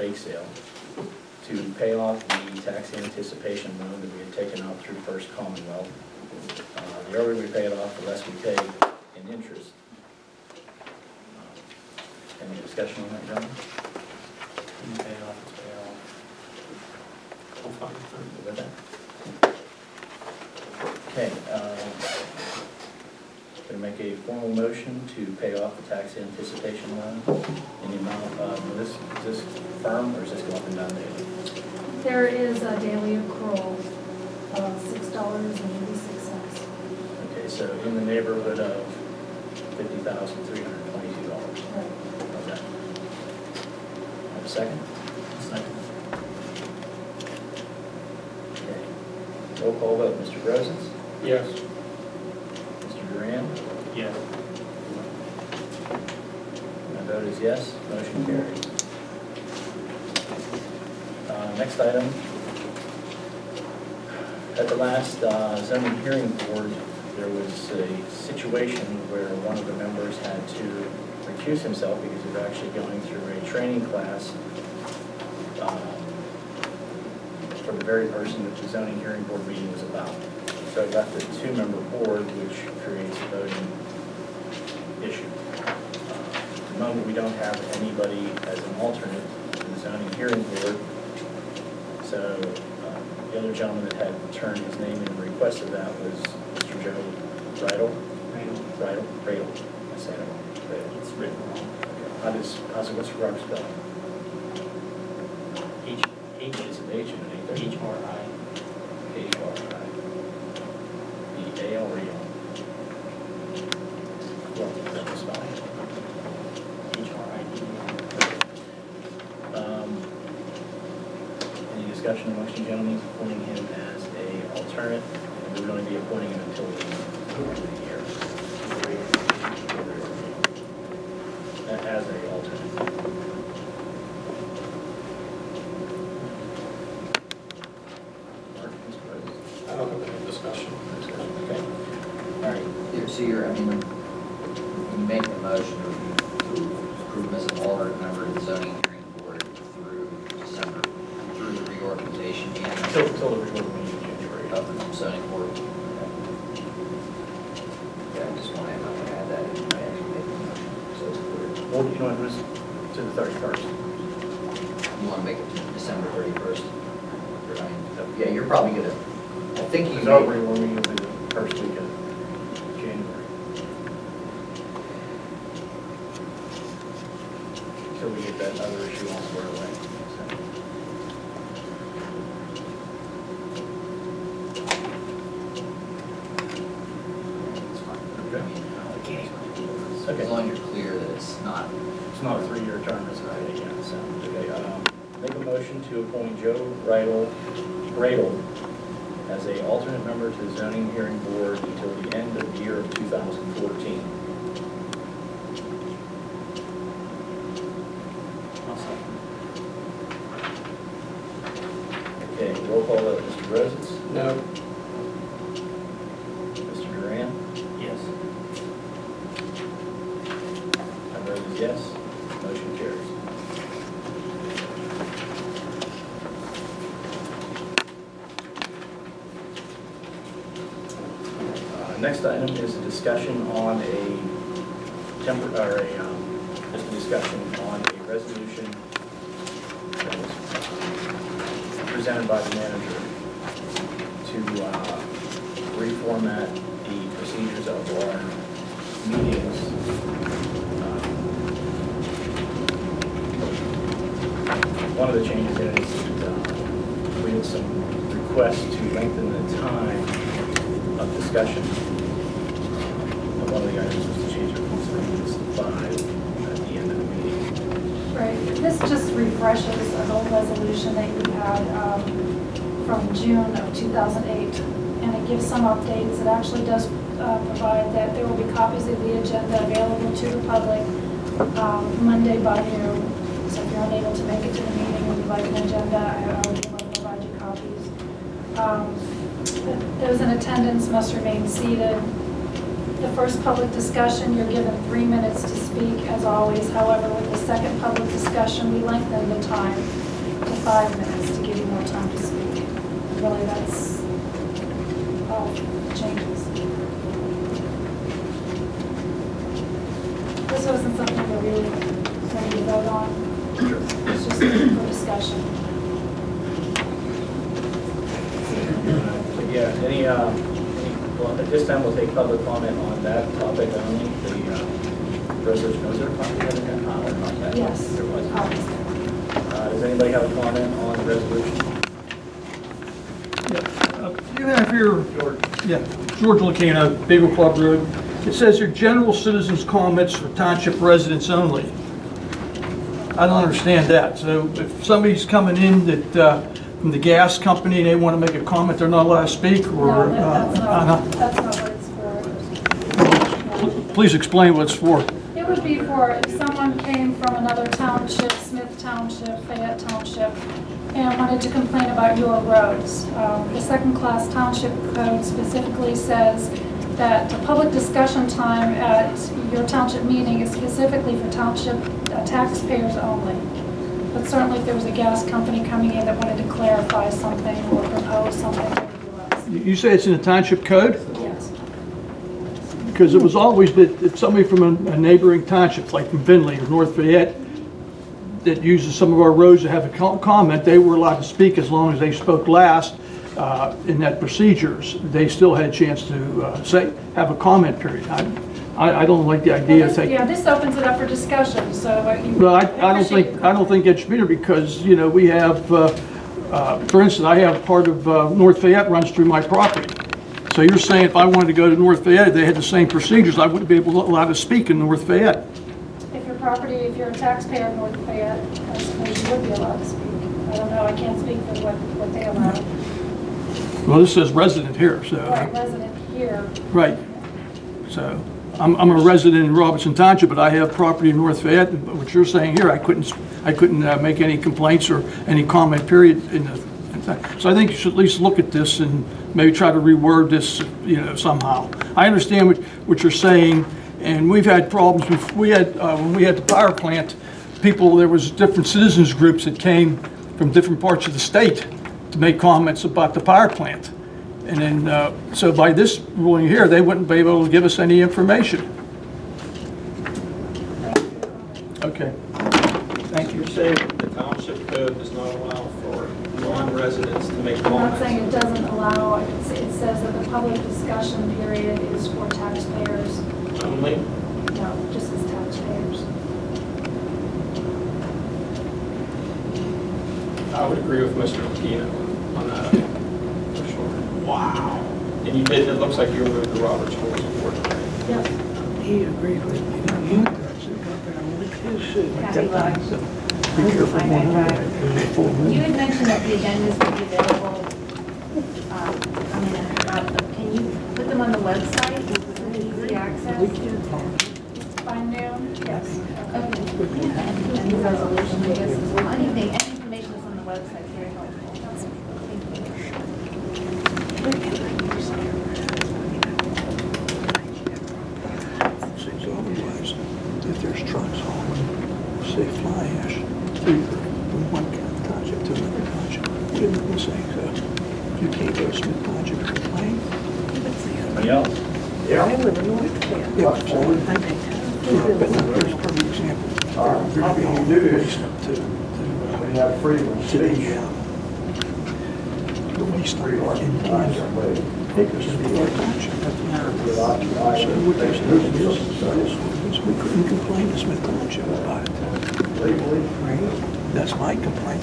bake sale to pay off the tax anticipation loan that we had taken out through First Commonwealth. The earlier we pay it off, the less we pay in interest. Any discussion on that, John? Pay off, it's pay off. I'm fine. With that? Okay, going to make a formal motion to pay off the tax anticipation loan in the amount of, is this firm or is this go up and down daily? There is a daily accrual of $6.86. Okay, so in the neighborhood of $50,322. Right. How's that? Have a second? Second. Okay. Roll call vote, Mr. Brosens? Yes. Mr. Duran? Yes. My vote is yes, motion carries. Next item, at the last zoning hearing board, there was a situation where one of the members had to recuse himself because he was actually going through a training class for the very person that the zoning hearing board meeting was about. So it left a two-member board, which creates a voting issue. At the moment, we don't have anybody as an alternate in the zoning hearing board. So the other gentleman that had turned his name in and requested that was Mr. Joe Bridle. Bridle. I say it wrong. Bridle. It's written wrong. What's the correct spelling? H Is it H and an H? H-R-I. H-R-I. B-A-L or E-L? Well, that's the spelling. H-R-I-D. Any discussion amongst you gentlemen appointing him as a alternate? And we're going to be appointing him until the end of the year. As a alternate. Mark, Mr. President. I don't have any discussion. Okay. All right. So you make the motion to approve him as an alternate member of the zoning hearing board through December, through the reorganization meeting Until the result meeting in January. of the zoning board. Yeah, I just want to add that in. I actually made the motion, so it's clear. Well, you know, it was to the 31st. You want to make it to December 31st? Yeah, you're probably gonna, I think you Because our may, regular meeting will be the first week of January. Till we get that other issue all squared away. it's fine. Okay. I mean, Okay. as long as you're clear that it's not, It's not a 3-year term, it's not yet, so, okay, make a motion to appoint Joe Bridle as a alternate member to the zoning hearing board until the end of the year of 2014. I'll second. Okay, roll call vote, Mr. Rosens? No. Mr. Duran? Yes. My vote is yes, motion carries. Next item is a discussion on just a discussion on a resolution that was presented by the manager to reformat the procedures of our meetings. One of the changes in it is that we had some requests to lengthen the time of discussion. One of the items was to change it from 3 minutes to 5 at the end of the meeting. Right, this just refreshes an old resolution that you had from June of 2008, and it gives some updates. It actually does provide that there will be copies of the agenda available to the public Monday by noon. So if you're unable to make it to the meeting and you'd like an agenda, I would be able to provide you copies. Those in attendance must remain seated. The first public discussion, you're given 3 minutes to speak, as always. However, with the second public discussion, we lengthen the time to 5 minutes to give you more time to speak. Really, that's all the changes. This wasn't something that we really wanted to vote on. It's just for discussion. Yeah, well, at this time, we'll take public comment on that topic only, the resolution. Was there a copy of it? Yes. There was. Obviously. Does anybody have a comment on the resolution? You have here, George? yeah, George Lucano, Beagle Club Road. It says here, general citizens' comments for township residents only. I don't understand that. So if somebody's coming in that, from the gas company, and they want to make a comment, they're not allowed to speak, or? No, that's not what it's for. Please explain what it's for. It would be for if someone came from another township, Smith Township, Fayette Township, and wanted to complain about your roads. The second-class township code specifically says that the public discussion time at your township meeting is specifically for township taxpayers only. But certainly if there was a gas company coming in that wanted to clarify something or propose something, they would do us. You say it's in the township code? Yes. Because it was always that if somebody from a neighboring township, like from Findlay or North Fayette, that uses some of our roads to have a comment, they were allowed to speak as long as they spoke last in that procedures. They still had a chance to have a comment period. I don't like the idea of taking. Yeah, this opens it up for discussion, so. Well, I don't think it should be there because, you know, we have, for instance, I have part of North Fayette runs through my property. So you're saying if I wanted to go to North Fayette, they had the same procedures, I wouldn't be allowed to speak in North Fayette. If your property, if you're a taxpayer in North Fayette, I suppose you would be allowed to speak. I don't know, I can't speak for what they allow. Well, this says resident here, so. Right, resident here. Right. So I'm a resident in Robertson Township, but I have property in North Fayette. But what you're saying here, I couldn't make any complaints or any comment period in the. So I think you should at least look at this and maybe try to reword this, you know, somehow. I understand what you're saying, and we've had problems. We had when we had the power plant, there was different citizens groups that came from different parts of the state to make comments about the power plant. And then, so by this ruling here, they wouldn't be able to give us any information. Okay. Thank you. You say the township code does not allow for non-residents to make I'm not comments? saying it doesn't allow, it says that the public discussion period is for taxpayers. Only? No, just as taxpayers. I would agree with Mr. Lucchino on that, for sure. Wow. And you did, it looks like you removed the Roberts Rules of Order. Yes. He agreed with me. Kathy Lodge. Be careful. You had mentioned that the agendas would be available, can you put them on the website? Easy access? By noon? Yes. Okay. And the resolution, I guess, as well. Any information that's on the website is very helpful. Otherwise, if there's trucks hauling, say fly ash, from one township to another township, what are saying? You can't go to Smith Township and complain? Anybody else? Yeah. I live in North Fayette. Yeah, but here's a perfect example. How can you do this? To We have freedom of speech. the waste of acres in the township. So what they're saying is we couldn't complain to Smith Township about it. Legally, That's my complaint.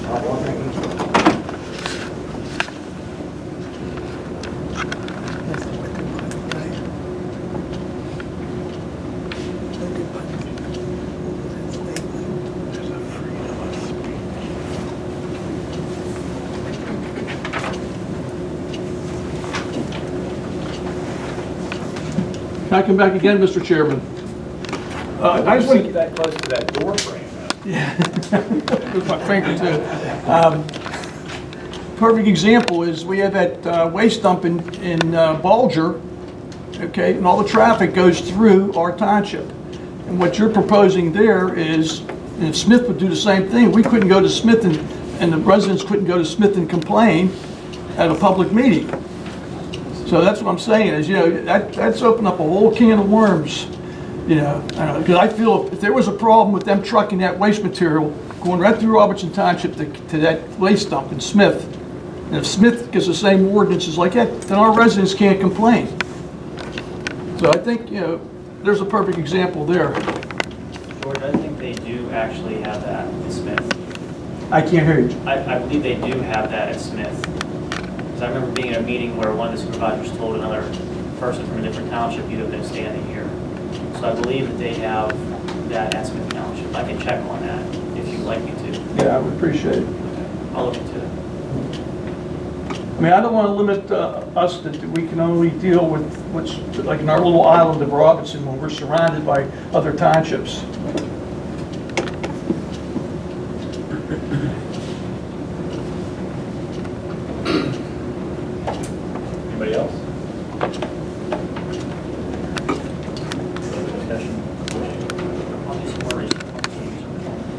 Can I come back again, Mr. Chairman? I just want to that close to that door frame. with my finger too. Perfect example is we have that waste dump in Bulger, okay? And all the traffic goes through our township. And what you're proposing there is, and Smith would do the same thing, we couldn't go to Smith and the residents couldn't go to Smith and complain at a public meeting. So that's what I'm saying, is, you know, that's opened up a whole can of worms, you know, because I feel if there was a problem with them trucking that waste material going right through Robertson Township to that waste dump in Smith, and if Smith gets the same ordinances like that, then our residents can't complain. So I think, you know, there's a perfect example there. George, I think they do actually have that in Smith. I can't hear you. I believe they do have that at Smith. Because I remember being in a meeting where one of the supervisors told another person from a different township, you have been standing here. So I believe that they have that at Smith Township. I can check on that if you'd like me to. Yeah, I would appreciate it. I'll look into it. I mean, I don't want to limit us that we can only deal with what's like in our little island of Robinson when we're surrounded by other townships. Anybody else? Further discussion? I'll do some more research.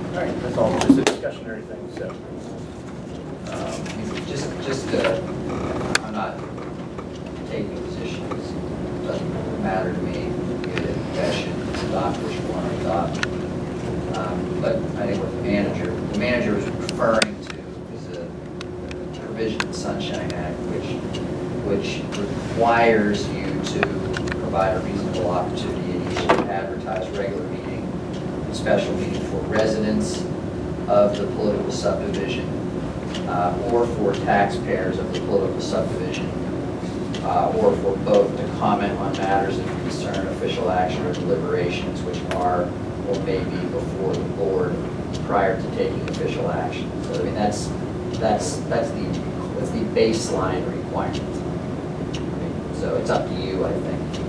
All right, that's all, just a discussionary thing, so. I'm not taking positions, it doesn't matter to me, that should adopt which one I adopt. But I think what the manager was referring to is a provision in the Sunshine Act, which requires you to provide a reasonable opportunity in each to advertise regular meeting, special meeting for residents of the political subdivision, or for taxpayers of the political subdivision, or for both to comment on matters that concern official action or deliberations which are or may be before the board prior to taking official action. So I mean that's the baseline requirement. So it's up to you, I think,